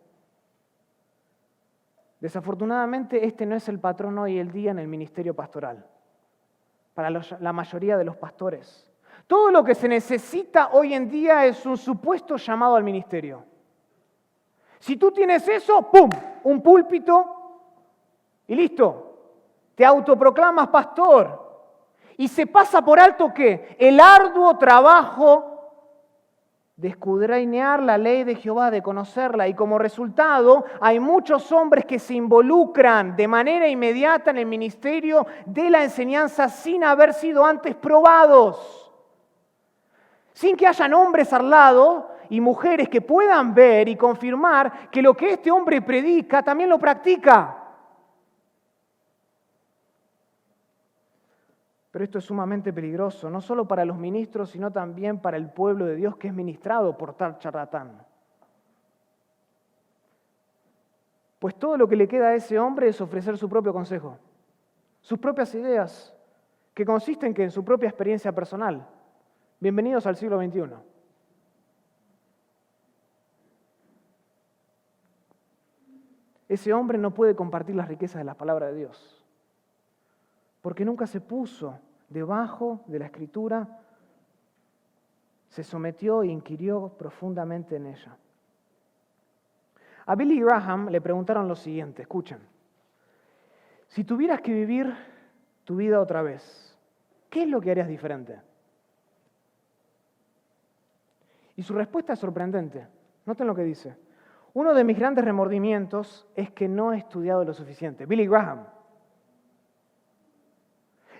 Desafortunadamente, este no es el patrón hoy el día en el ministerio pastoral. Para la mayoría de los pastores. Todo lo que se necesita hoy en día es un supuesto llamado al ministerio. Si tú tienes eso, ¡pum!, un púlpito y listo. Te autoproclamas pastor. Y se pasa por alto ¿qué? El arduo trabajo de escudriñar la ley de Jehová, de conocerla. Y como resultado, hay muchos hombres que se involucran de manera inmediata en el ministerio de la enseñanza sin haber sido antes probados. Sin que hayan hombres al lado y mujeres que puedan ver y confirmar que lo que este hombre predica también lo practica. Pero esto es sumamente peligroso, no solo para los ministros, sino también para el pueblo de Dios que es ministrado por tal charlatán. Pues todo lo que le queda a ese hombre es ofrecer su propio consejo, sus propias ideas, que consisten en su propia experiencia personal. Bienvenidos al siglo XXI. Ese hombre no puede compartir las riquezas de la palabra de Dios. Porque nunca se puso debajo de la Escritura, se sometió e inquirió profundamente en ella. A Billy Graham le preguntaron lo siguiente, escuchen. Si tuvieras que vivir tu vida otra vez, ¿qué es lo que harías diferente? Y su respuesta es sorprendente. Noten lo que dice. Uno de mis grandes remordimientos es que no he estudiado lo suficiente. Billy Graham.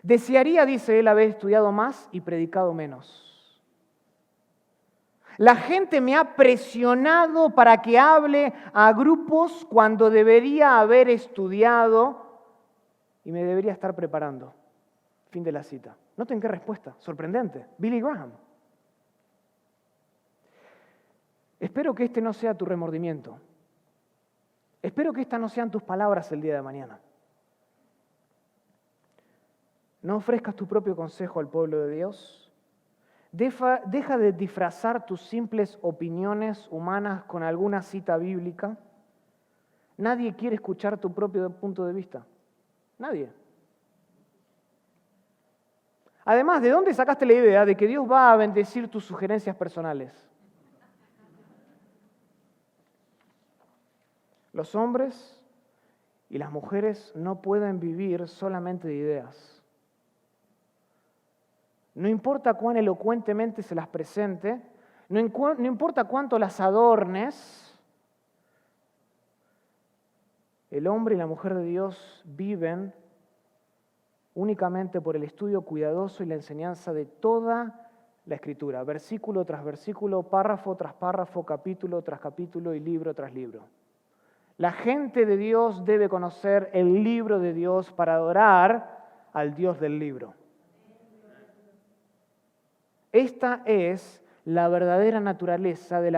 Desearía, dice él, haber estudiado más y predicado menos. La gente me ha presionado para que hable a grupos cuando debería haber estudiado y me debería estar preparando. Fin de la cita. Noten qué respuesta, sorprendente. Billy Graham. Espero que este no sea tu remordimiento. Espero que estas no sean tus palabras el día de mañana. No ofrezcas tu propio consejo al pueblo de Dios. Deja de disfrazar tus simples opiniones humanas con alguna cita bíblica. Nadie quiere escuchar tu propio punto de vista. Nadie. Además, ¿de dónde sacaste la idea de que Dios va a bendecir tus sugerencias personales? Los hombres y las mujeres no pueden vivir solamente de ideas. No importa cuán elocuentemente se las presente, no importa cuánto las adornes, el hombre y la mujer de Dios viven únicamente por el estudio cuidadoso y la enseñanza de toda la Escritura, versículo tras versículo, párrafo tras párrafo, capítulo tras capítulo y libro tras libro. La gente de Dios debe conocer el libro de Dios para adorar al Dios del libro. Esta es la verdadera naturaleza de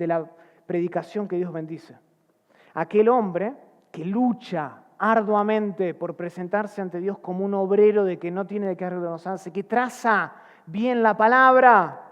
la predicación que Dios bendice. Aquel hombre que lucha arduamente por presentarse ante Dios como un obrero de que no tiene de qué avergonzarse, que traza bien la palabra.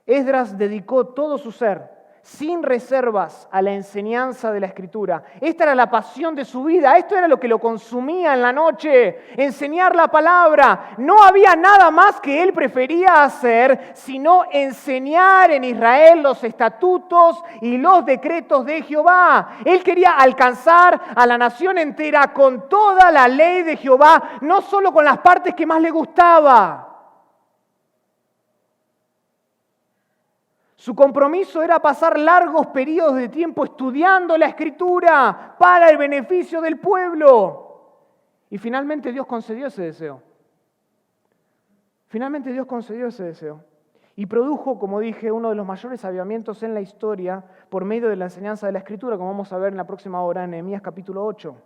Esdras dedicó todo su ser, sin reservas, a la enseñanza de la Escritura. Esta era la pasión de su vida, esto era lo que lo consumía en la noche, enseñar la palabra. No había nada más que él prefería hacer, sino enseñar en Israel los estatutos y los decretos de Jehová. Él quería alcanzar a la nación entera con toda la ley de Jehová, no solo con las partes que más le gustaba. Su compromiso era pasar largos periodos de tiempo estudiando la Escritura para el beneficio del pueblo. Y finalmente Dios concedió ese deseo. Finalmente Dios concedió ese deseo. y produjo, como dije, uno de los mayores avivamientos en la historia por medio de la enseñanza de la Escritura, como vamos a ver en la próxima hora en Nehemías capítulo 8.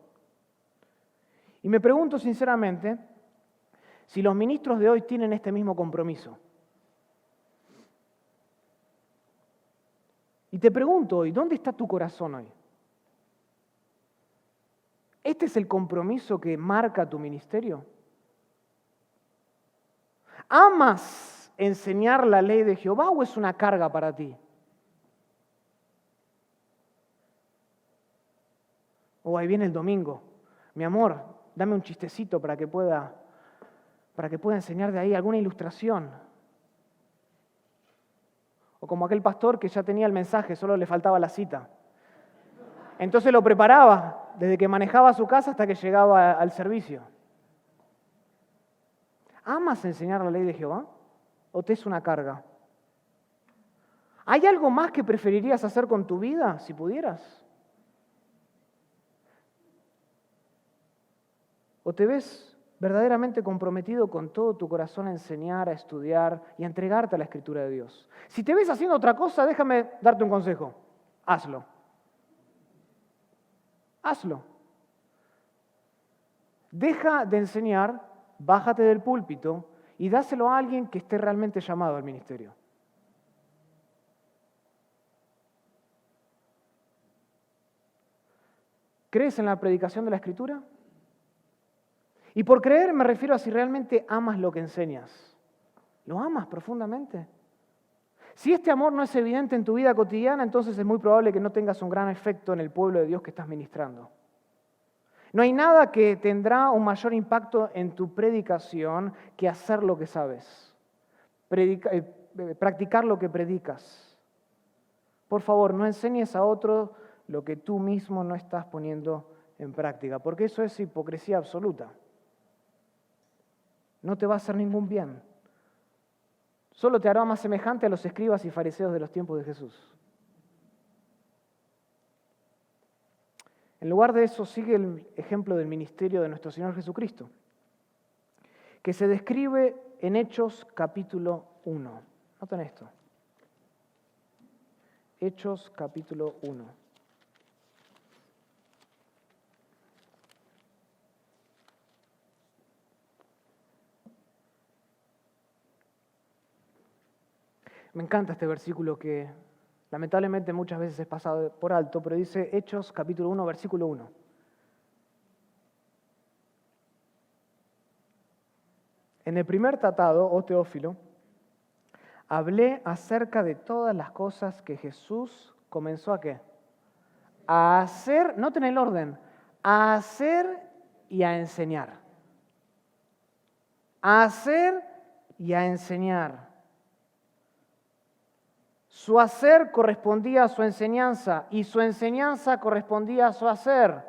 Y me pregunto sinceramente si los ministros de hoy tienen este mismo compromiso. Y te pregunto hoy, ¿dónde está tu corazón hoy? ¿Este es el compromiso que marca tu ministerio? ¿Amas enseñar la ley de Jehová o es una carga para ti? Oh, ahí viene el domingo. Mi amor, dame un chistecito para que pueda enseñar de ahí alguna ilustración. O como aquel pastor que ya tenía el mensaje, solo le faltaba la cita. Entonces lo preparaba desde que manejaba a su casa hasta que llegaba al servicio. ¿Amas enseñar la ley de Jehová o te es una carga? ¿Hay algo más que preferirías hacer con tu vida si pudieras? ¿O te ves verdaderamente comprometido con todo tu corazón a enseñar, a estudiar y a entregarte a la Escritura de Dios? Si te ves haciendo otra cosa, déjame darte un consejo. Hazlo. Hazlo. Deja de enseñar, bájate del púlpito y dáselo a alguien que esté realmente llamado al ministerio. ¿Crees en la predicación de la Escritura? Y por creer me refiero a si realmente amas lo que enseñas. ¿Lo amas profundamente? Si este amor no es evidente en tu vida cotidiana, entonces es muy probable que no tengas un gran efecto en el pueblo de Dios que estás ministrando. No hay nada que tendrá un mayor impacto en tu predicación que hacer lo que sabes, practicar lo que predicas. Por favor, no enseñes a otro lo que tú mismo no estás poniendo en práctica, porque eso es hipocresía absoluta. No te va a hacer ningún bien. Solo te hará más semejante a los escribas y fariseos de los tiempos de Jesús. En lugar de eso, sigue el ejemplo del ministerio de nuestro Señor Jesucristo, que se describe en Hechos capítulo 1. Noten esto. Hechos capítulo 1. Me encanta este versículo que lamentablemente muchas veces es pasado por alto, pero dice Hechos capítulo 1, versículo 1. En el primer tratado, oh Teófilo, hablé acerca de todas las cosas que Jesús comenzó a ¿qué? A hacer, noten el orden, a hacer y a enseñar. A hacer y a enseñar. Su hacer correspondía a su enseñanza y su enseñanza correspondía a su hacer.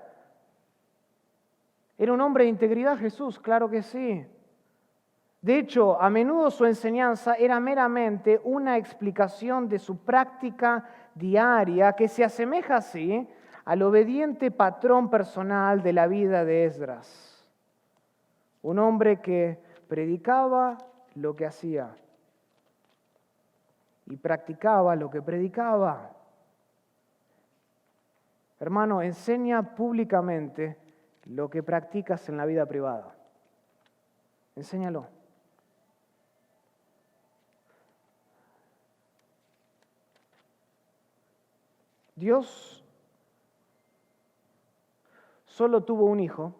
¿Era un hombre de integridad Jesús? Claro que sí. De hecho, a menudo su enseñanza era meramente una explicación de su práctica diaria que se asemeja así al obediente patrón personal de la vida de Esdras. Un hombre que predicaba lo que hacía y practicaba lo que predicaba. Hermano, enseña públicamente lo que practicas en la vida privada. Enséñalo. Dios solo tuvo un hijo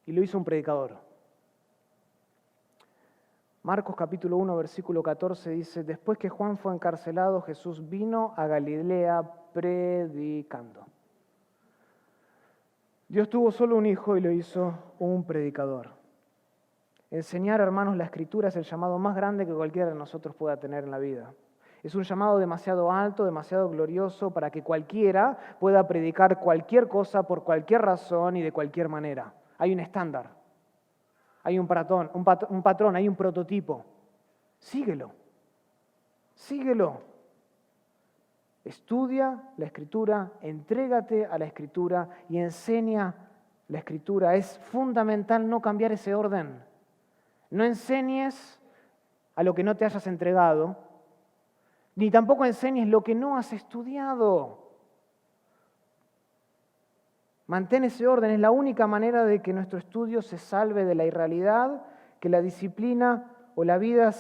y lo hizo un predicador. Marcos capítulo 1, versículo 14 dice, después que Juan fue encarcelado, Jesús vino a Galilea predicando. Dios tuvo solo un hijo y lo hizo un predicador. Enseñar, hermanos, la Escritura es el llamado más grande que cualquiera de nosotros pueda tener en la vida. Es un llamado demasiado alto, demasiado glorioso para que cualquiera pueda predicar cualquier cosa por cualquier razón y de cualquier manera. Hay un estándar. Hay un patrón, hay un prototipo. Síguelo. Síguelo. Estudia la Escritura, entrégate a la Escritura y enseña la Escritura. Es fundamental no cambiar ese orden. No enseñes a lo que no te hayas entregado, ni tampoco enseñes lo que no has estudiado. Mantén ese orden, es la única manera de que nuestro estudio se salve de la irrealidad, que la disciplina o la vida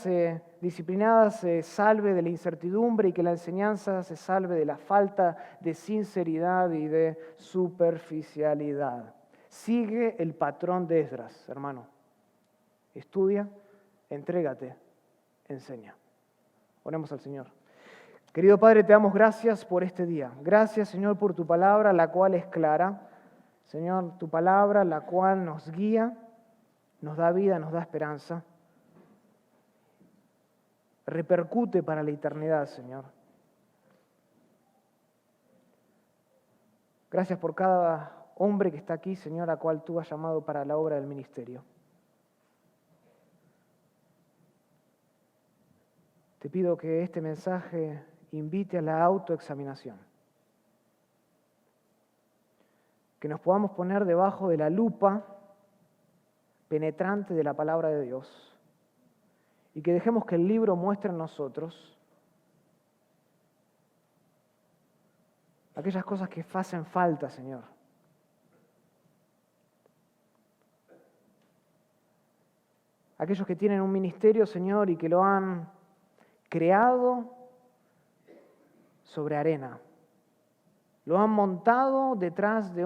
disciplinada se salve de la incertidumbre y que la enseñanza se salve de la falta de sinceridad y de superficialidad. Sigue el patrón de Esdras, hermano. Estudia, entrégate, enseña. Oremos al Señor. Querido Padre, te damos gracias por este día. Gracias, Señor, por tu palabra, la cual es clara. Señor, tu palabra, la cual nos guía, nos da vida, nos da esperanza. Repercute para la eternidad, Señor. Gracias por cada hombre que está aquí, Señor, a cual tú has llamado para la obra del ministerio. Te pido que este mensaje invite a la autoexaminación. Que nos podamos poner debajo de la lupa penetrante de la palabra de Dios y que dejemos que el libro muestre en nosotros aquellas cosas que hacen falta, Señor. Aquellos que tienen un ministerio, Señor, y que lo han creado sobre arena. Lo han montado detrás de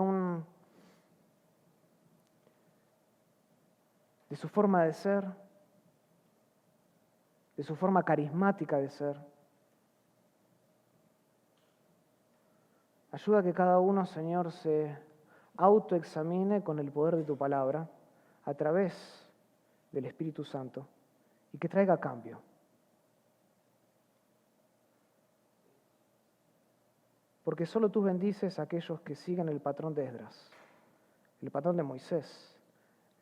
su forma de ser, de su forma carismática de ser. Ayuda a que cada uno, Señor, se autoexamine con el poder de tu palabra a través del Espíritu Santo y que traiga cambio. Porque solo tú bendices a aquellos que siguen el patrón de Esdras, el patrón de Moisés,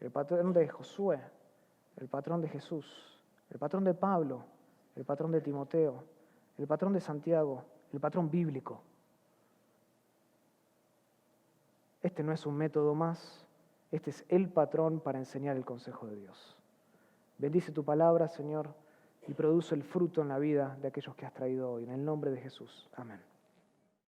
el patrón de Josué, el patrón de Jesús, el patrón de Pablo, el patrón de Timoteo, el patrón de Santiago, el patrón bíblico. Este no es un método más, este es el patrón para enseñar el consejo de Dios. Bendice tu palabra, Señor, y produce el fruto en la vida de aquellos que has traído hoy. En el nombre de Jesús. Amén.